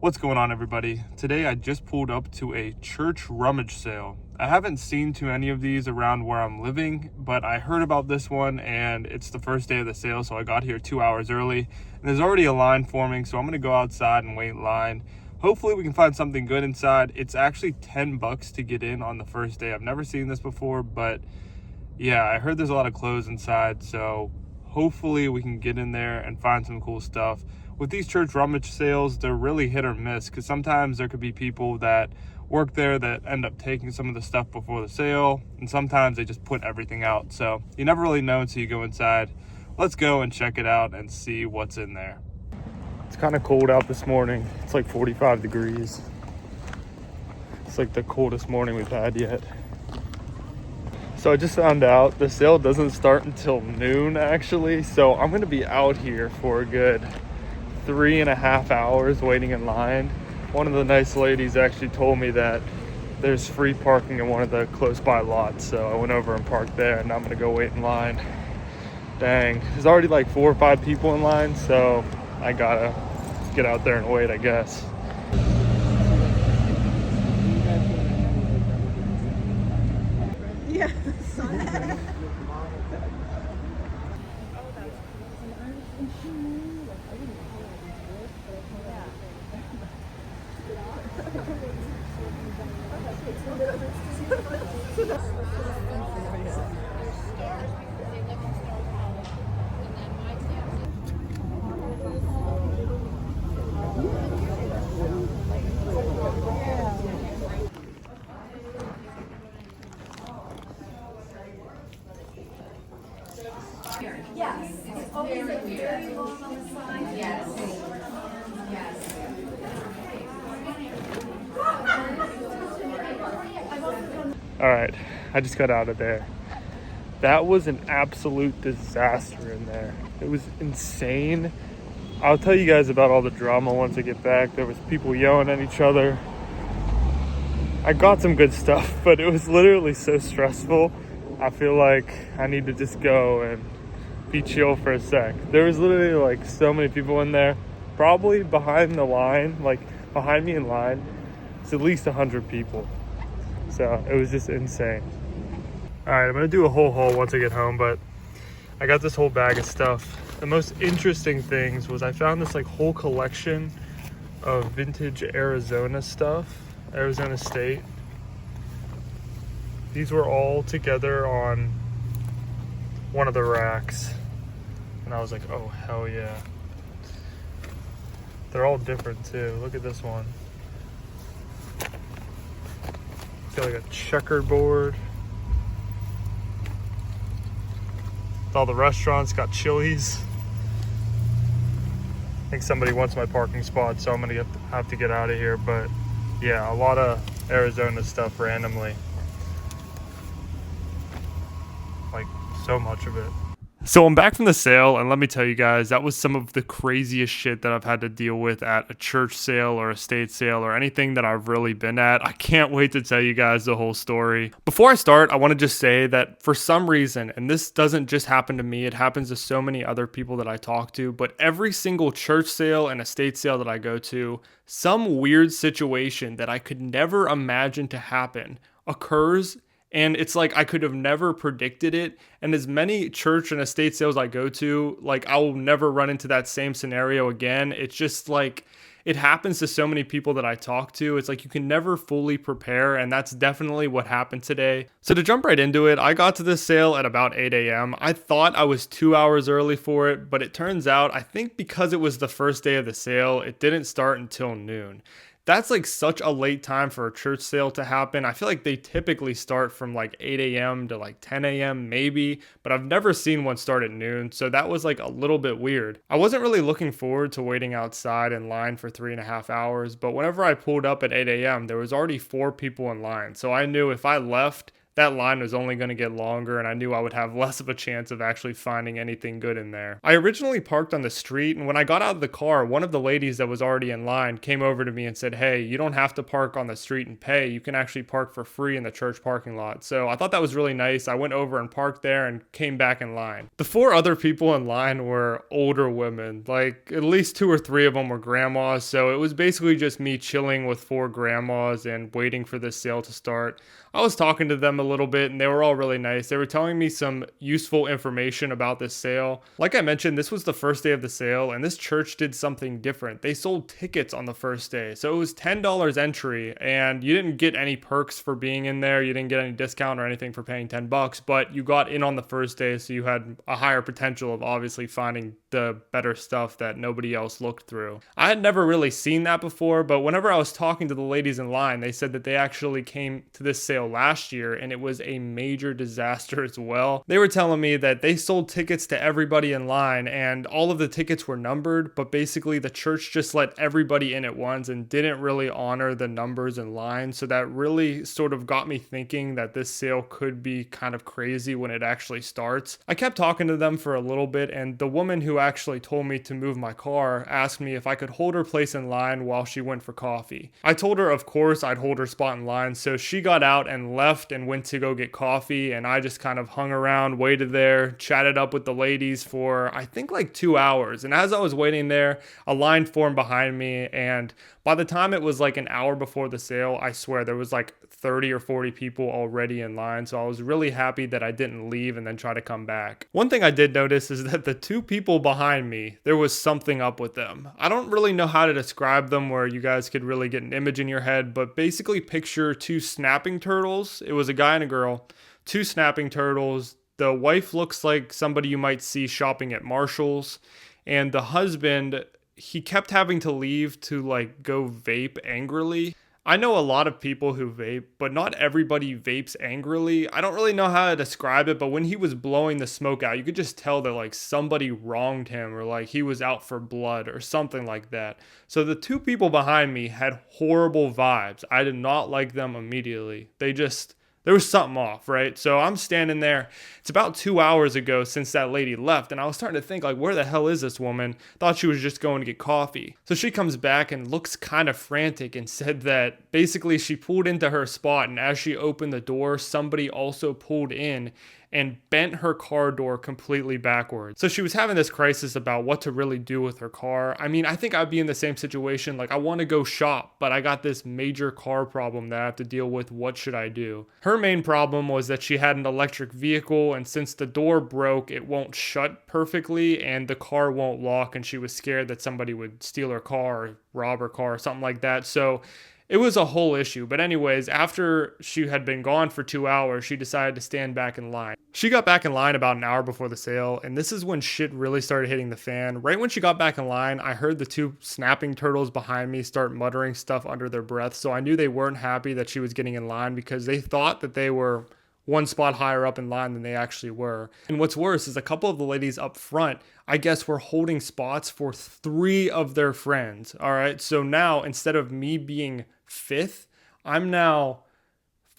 What's going on, everybody? Today I just pulled up to a church rummage sale. I haven't seen too many of these around where I'm living, but I heard about this one and it's the first day of the sale, so I got here 2 hours early. And there's already a line forming, so I'm gonna go outside and wait in line. Hopefully we can find something good inside. It's actually $10 to get in on the first day. I've never seen this before, but yeah, I heard there's a lot of clothes inside, so hopefully we can get in there and find some cool stuff. With these church rummage sales, they're really hit or miss because sometimes there could be people that work there that end up taking some of the stuff before the sale, and sometimes they just put everything out. So you never really know until you go inside. Let's go and check it out and see what's in there. It's kind of cold out this morning. It's like 45 degrees. It's like the coldest morning we've had yet. So I just found out the sale doesn't start until noon actually. So I'm gonna be out here for a good 3.5 hours waiting in line. One of the nice ladies actually told me that there's free parking in one of the close by lots. So I went over and parked there, and now I'm gonna go wait in line. Dang, there's already like 4 or 5 people in line. So I gotta get out there and wait, I guess. Yeah. Yes. It's always like very long on the side. Yes. Yes. All right, I just got out of there. That was an absolute disaster in there. It was insane. I'll tell you guys about all the drama once I get back. There was people yelling at each other. I got some good stuff, but it was literally so stressful. I feel like I need to just go and be chill for a sec. There was literally like so many people in there. Probably behind the line, like behind me in line, it's at least 100 people. So it was just insane. All right, I'm gonna do a whole haul once I get home, but I got this whole bag of stuff. The most interesting things was I found this like whole collection of vintage Arizona stuff, Arizona State. These were all together on one of the racks. And I was like, oh, hell yeah. They're all different too. Look at this one. It's got like a checkerboard. All the restaurants got Chili's. I think somebody wants my parking spot, so I'm gonna have to get out of here. But yeah, a lot of Arizona stuff randomly. Like so much of it. So I'm back from the sale, and let me tell you guys, that was some of the craziest shit that I've had to deal with at a church sale or a estate sale or anything that I've really been at. I can't wait to tell you guys the whole story. Before I start, I want to just say that for some reason, and this doesn't just happen to me, it happens to so many other people that I talk to, but every single church sale and estate sale that I go to, some weird situation that I could never imagine to happen occurs. And it's like I could have never predicted it. And as many church and estate sales I go to, like I will never run into that same scenario again. It's just like it happens to so many people that I talk to. It's like you can never fully prepare. And that's definitely what happened today. So to jump right into it, I got to this sale at about 8 a.m. I thought I was 2 hours early for it, but it turns out I think because it was the first day of the sale, it didn't start until noon. That's like such a late time for a church sale to happen. I feel like they typically start from like 8 a.m. to like 10 a.m. maybe, but I've never seen one start at noon. So that was like a little bit weird. I wasn't really looking forward to waiting outside in line for 3.5 hours, but whenever I pulled up at 8 a.m., there was already 4 people in line. So I knew if I left, that line was only going to get longer, and I knew I would have less of a chance of actually finding anything good in there. I originally parked on the street, and when I got out of the car, one of the ladies that was already in line came over to me and said, "Hey, you don't have to park on the street and pay. You can actually park for free in the church parking lot." So I thought that was really nice. I went over and parked there and came back in line. The four other people in line were older women. Like, at least 2 or 3 of them were grandmas, so it was basically just me chilling with 4 grandmas and waiting for this sale to start. I was talking to them a little bit and they were all really nice. They were telling me some useful information about this sale. Like I mentioned, this was the first day of the sale and this church did something different. They sold tickets on the first day. So it was $10 entry and you didn't get any perks for being in there. You didn't get any discount or anything for paying $10, but you got in on the first day. So you had a higher potential of obviously finding the better stuff that nobody else looked through. I had never really seen that before, but whenever I was talking to the ladies in line, they said that they actually came to this sale last year and it was a major disaster as well. They were telling me that they sold tickets to everybody in line and all of the tickets were numbered, but basically the church just let everybody in at once and didn't really honor the numbers in line. So that really sort of got me thinking that this sale could be kind of crazy when it actually starts. I kept talking to them for a little bit and the woman who actually told me to move my car asked me if I could hold her place in line while she went for coffee. I told her of course I'd hold her spot in line, so she got out and left and went to go get coffee, and I just kind of hung around, waited there, chatted up with the ladies for I think like 2 hours. And as I was waiting there, a line formed behind me, and by the time it was like an hour before the sale, I swear there was like 30 or 40 people already in line. So I was really happy that I didn't leave and then try to come back. One thing I did notice is that the 2 people behind me, there was something up with them. I don't really know how to describe them where you guys could really get an image in your head, but basically picture 2 snapping turtles. It was a guy and a girl, 2 snapping turtles. The wife looks like somebody you might see shopping at Marshall's, and the husband, he kept having to leave to like go vape angrily. I know a lot of people who vape, but not everybody vapes angrily. I don't really know how to describe it, but when he was blowing the smoke out, you could just tell that like somebody wronged him or like he was out for blood or something like that. So the 2 people behind me had horrible vibes. I did not like them immediately. There was something off, right? So I'm standing there. It's about 2 hours ago since that lady left, and I was starting to think, like, where the hell is this woman? Thought she was just going to get coffee. So she comes back and looks kind of frantic and said that basically she pulled into her spot, and as she opened the door, somebody also pulled in and bent her car door completely backwards. So she was having this crisis about what to really do with her car. I mean, I think I'd be in the same situation. Like, I want to go shop, but I got this major car problem that I have to deal with. What should I do? Her main problem was that she had an electric vehicle, and since the door broke, it won't shut perfectly, and the car won't lock, and she was scared that somebody would steal her car or rob her car or something like that. So it was a whole issue. But anyways, after she had been gone for 2 hours, she decided to stand back in line. She got back in line about an hour before the sale, and this is when shit really started hitting the fan. Right when she got back in line, I heard the 2 snapping turtles behind me start muttering stuff under their breath, so I knew they weren't happy that she was getting in line because they thought that they were one spot higher up in line than they actually were. And what's worse is a couple of the ladies up front, I guess, were holding spots for 3 of their friends. All right. So now instead of me being 5th, I'm now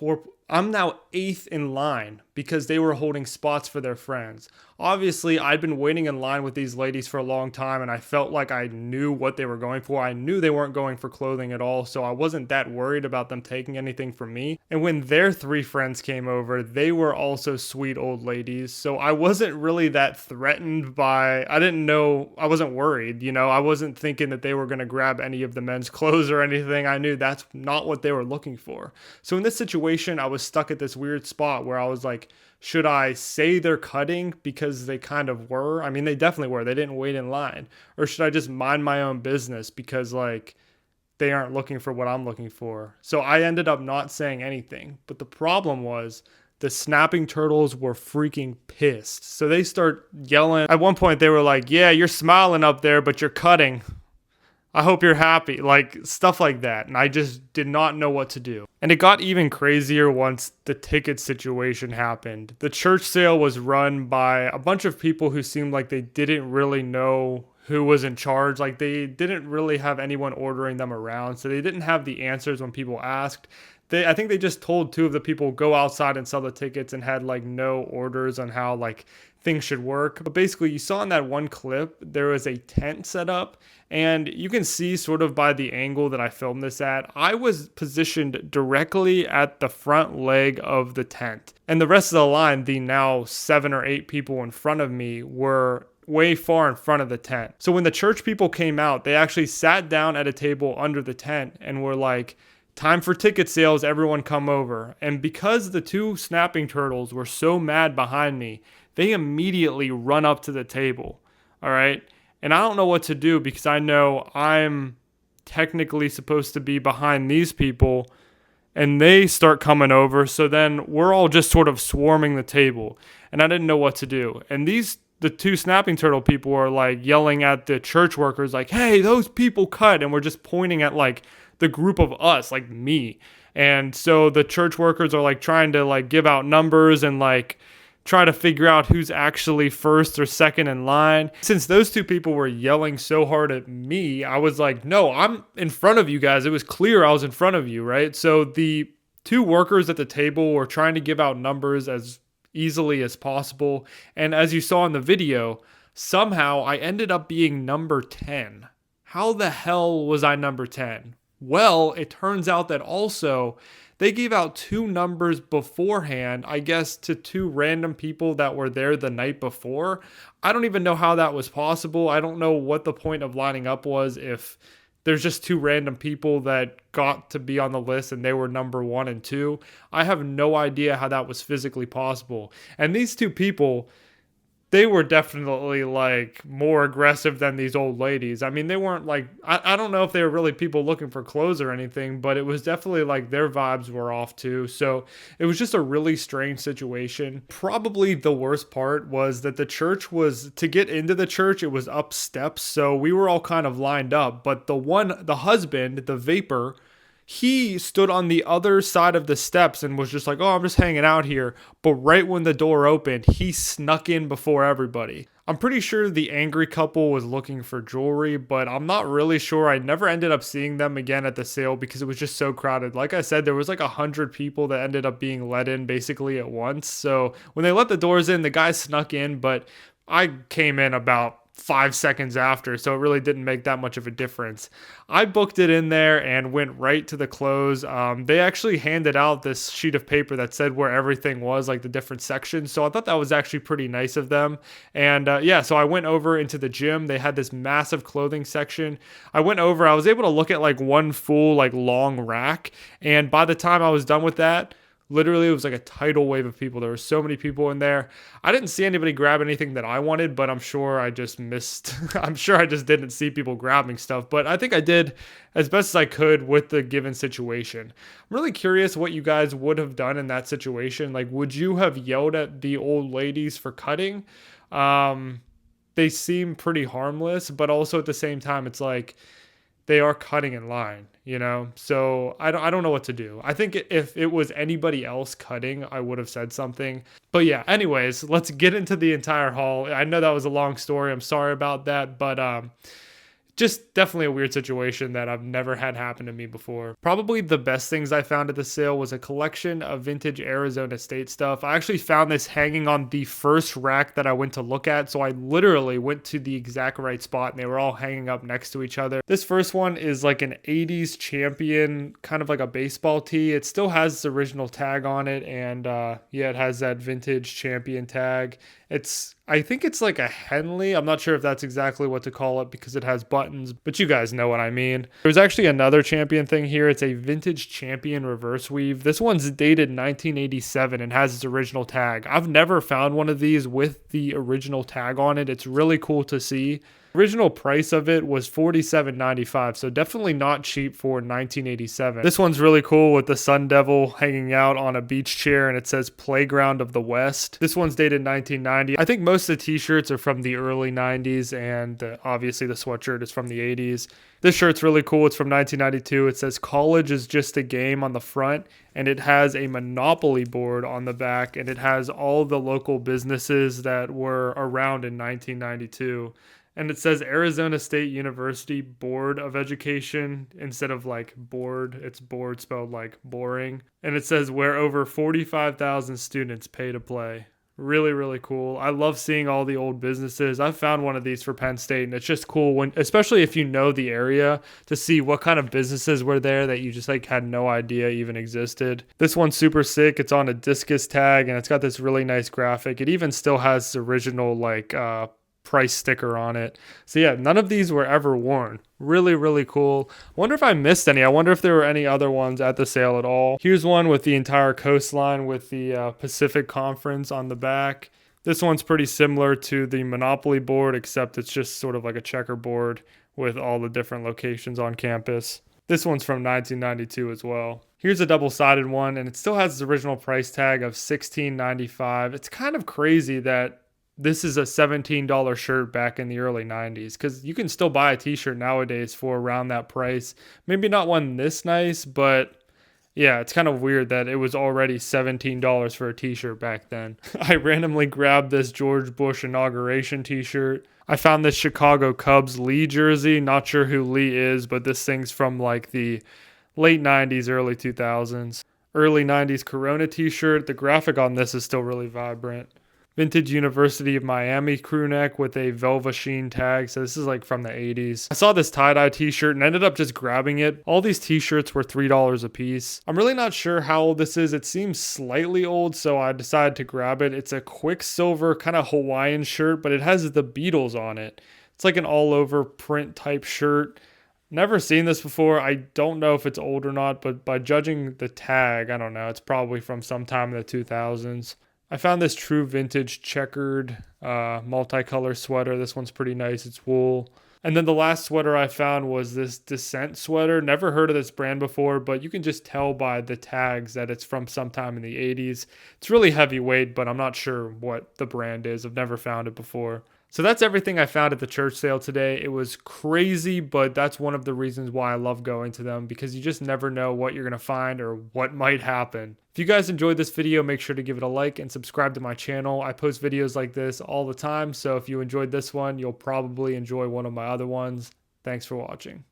8th in line because they were holding spots for their friends. Obviously, I'd been waiting in line with these ladies for a long time and I felt like I knew what they were going for. I knew they weren't going for clothing at all, so I wasn't that worried about them taking anything from me. And when their 3 friends came over, they were also sweet old ladies, so I wasn't really that threatened by, I wasn't worried, I wasn't thinking that they were going to grab any of the men's clothes or anything. I knew that's not what they were looking for. So in this situation, I was stuck at this weird spot where I was like, should I say they're cutting because they kind of were? I mean, they definitely were. They didn't wait in line. Or should I just mind my own business because like they aren't looking for what I'm looking for? So I ended up not saying anything. But the problem was the snapping turtles were freaking pissed. So they start yelling. At one point they were like, "Yeah, you're smiling up there, but you're cutting. I hope you're happy," like stuff like that. And I just did not know what to do. And it got even crazier once the ticket situation happened. The church sale was run by a bunch of people who seemed like they didn't really know who was in charge. Like, they didn't really have anyone ordering them around, so they didn't have the answers when people asked. I think they just told two of the people go outside and sell the tickets and had like no orders on how like things should work. But basically, you saw in that one clip there was a tent set up, and you can see sort of by the angle that I filmed this at, I was positioned directly at the front leg of the tent, and the rest of the line, the now 7 or 8 people in front of me, were way far in front of the tent. So when the church people came out, they actually sat down at a table under the tent and were like, "Time for ticket sales, everyone come over." And because the 2 snapping turtles were so mad behind me, they immediately run up to the table. All right. And I don't know what to do because I know I'm technically supposed to be behind these people, and they start coming over. So then we're all just sort of swarming the table, and I didn't know what to do. And the 2 snapping turtle people are like yelling at the church workers like, "Hey, those people cut." And we're just pointing at like the group of us, like me. And so the church workers are like trying to like give out numbers and like try to figure out who's actually first or second in line. Since those 2 people were yelling so hard at me, I was like, "No, I'm in front of you guys." It was clear I was in front of you, right? So the 2 workers at the table were trying to give out numbers as easily as possible. And as you saw in the video, somehow I ended up being number 10. How the hell was I number 10? Well, it turns out that also they gave out 2 numbers beforehand, I guess, to 2 random people that were there the night before. I don't even know how that was possible. I don't know what the point of lining up was if there's just 2 random people that got to be on the list and they were number 1 and 2. I have no idea how that was physically possible. And these 2 people, they were definitely like more aggressive than these old ladies. I mean, they weren't like, I don't know if they were really people looking for clothes or anything, but it was definitely like their vibes were off too. So it was just a really strange situation. Probably the worst part was that the church was, to get into the church, it was up steps. So we were all kind of lined up, but the husband, the vapor, he stood on the other side of the steps and was just like, "Oh, I'm just hanging out here." But right when the door opened, he snuck in before everybody. I'm pretty sure the angry couple was looking for jewelry, but I'm not really sure. I never ended up seeing them again at the sale because it was just so crowded. Like I said, there was like 100 people that ended up being let in basically at once. So when they let the doors in, the guy snuck in, but I came in about 5 seconds after, so it really didn't make that much of a difference. I booked it in there and went right to the close. They actually handed out this sheet of paper that said where everything was, like the different sections, so I thought that was actually pretty nice of them. And yeah, so I went over into the gym. They had this massive clothing section. I went over, I was able to look at like one full like long rack, and by the time I was done with that, literally, it was like a tidal wave of people. There were so many people in there. I didn't see anybody grab anything that I wanted, but I'm sure I just missed. I'm sure I just didn't see people grabbing stuff, but I think I did as best as I could with the given situation. I'm really curious what you guys would have done in that situation. Like, would you have yelled at the old ladies for cutting? They seem pretty harmless, but also at the same time, it's like, they are cutting in line, you know? So I don't know what to do. I think if it was anybody else cutting, I would have said something. But yeah, anyways, let's get into the entire haul. I know that was a long story. I'm sorry about that, but just definitely a weird situation that I've never had happen to me before. Probably the best things I found at the sale was a collection of vintage Arizona State stuff. I actually found this hanging on the first rack that I went to look at, so I literally went to the exact right spot and they were all hanging up next to each other. This first one is like an 80s champion, kind of like a baseball tee. It still has its original tag on it, and yeah, it has that vintage champion tag. I think it's like a Henley. I'm not sure if that's exactly what to call it because it has buttons, but you guys know what I mean. There's actually another champion thing here. It's a vintage champion reverse weave. This one's dated 1987 and has its original tag. I've never found one of these with the original tag on it. It's really cool to see. Original price of it was $47.95, so definitely not cheap for 1987. This one's really cool with the Sun Devil hanging out on a beach chair, and it says Playground of the West. This one's dated 1990. I think most of the t-shirts are from the early 90s, and obviously the sweatshirt is from the 80s. This shirt's really cool. It's from 1992. It says College is just a game on the front, and it has a Monopoly board on the back, and it has all the local businesses that were around in 1992. And it says Arizona State University Board of Education instead of like board. It's board spelled like boring. And it says where over 45,000 students pay to play. Really, really cool. I love seeing all the old businesses. I found one of these for Penn State, and it's just cool when, especially if you know the area, to see what kind of businesses were there that you just like had no idea even existed. This one's super sick. It's on a discus tag, and it's got this really nice graphic. It even still has the original like price sticker on it. So yeah, none of these were ever worn. Really, really cool. Wonder if I missed any. I wonder if there were any other ones at the sale at all. Here's one with the entire coastline with the Pacific Conference on the back. This one's pretty similar to the Monopoly board, except it's just sort of like a checkerboard with all the different locations on campus. This one's from 1992 as well. Here's a double-sided one, and it still has its original price tag of $16.95. It's kind of crazy that this is a $17 shirt back in the early 90s, because you can still buy a t-shirt nowadays for around that price. Maybe not one this nice, but yeah, it's kind of weird that it was already $17 for a t-shirt back then. I randomly grabbed this George Bush inauguration t-shirt. I found this Chicago Cubs Lee jersey. Not sure who Lee is, but this thing's from like the late 90s, early 2000s. Early 90s Corona t-shirt. The graphic on this is still really vibrant. Vintage University of Miami crew neck with a Velva Sheen tag. So this is like from the 80s. I saw this tie-dye t-shirt and ended up just grabbing it. All these t-shirts were $3 a piece. I'm really not sure how old this is. It seems slightly old, so I decided to grab it. It's a Quicksilver kind of Hawaiian shirt, but it has the Beatles on it. It's like an all-over print type shirt. Never seen this before. I don't know if it's old or not, but by judging the tag, I don't know. It's probably from sometime in the 2000s. I found this true vintage checkered multicolor sweater. This one's pretty nice. It's wool. And then the last sweater I found was this Descent sweater. Never heard of this brand before, but you can just tell by the tags that it's from sometime in the 80s. It's really heavyweight, but I'm not sure what the brand is. I've never found it before. So that's everything I found at the church sale today. It was crazy, but that's one of the reasons why I love going to them, because you just never know what you're going to find or what might happen. If you guys enjoyed this video, make sure to give it a like and subscribe to my channel. I post videos like this all the time, so if you enjoyed this one, you'll probably enjoy one of my other ones. Thanks for watching.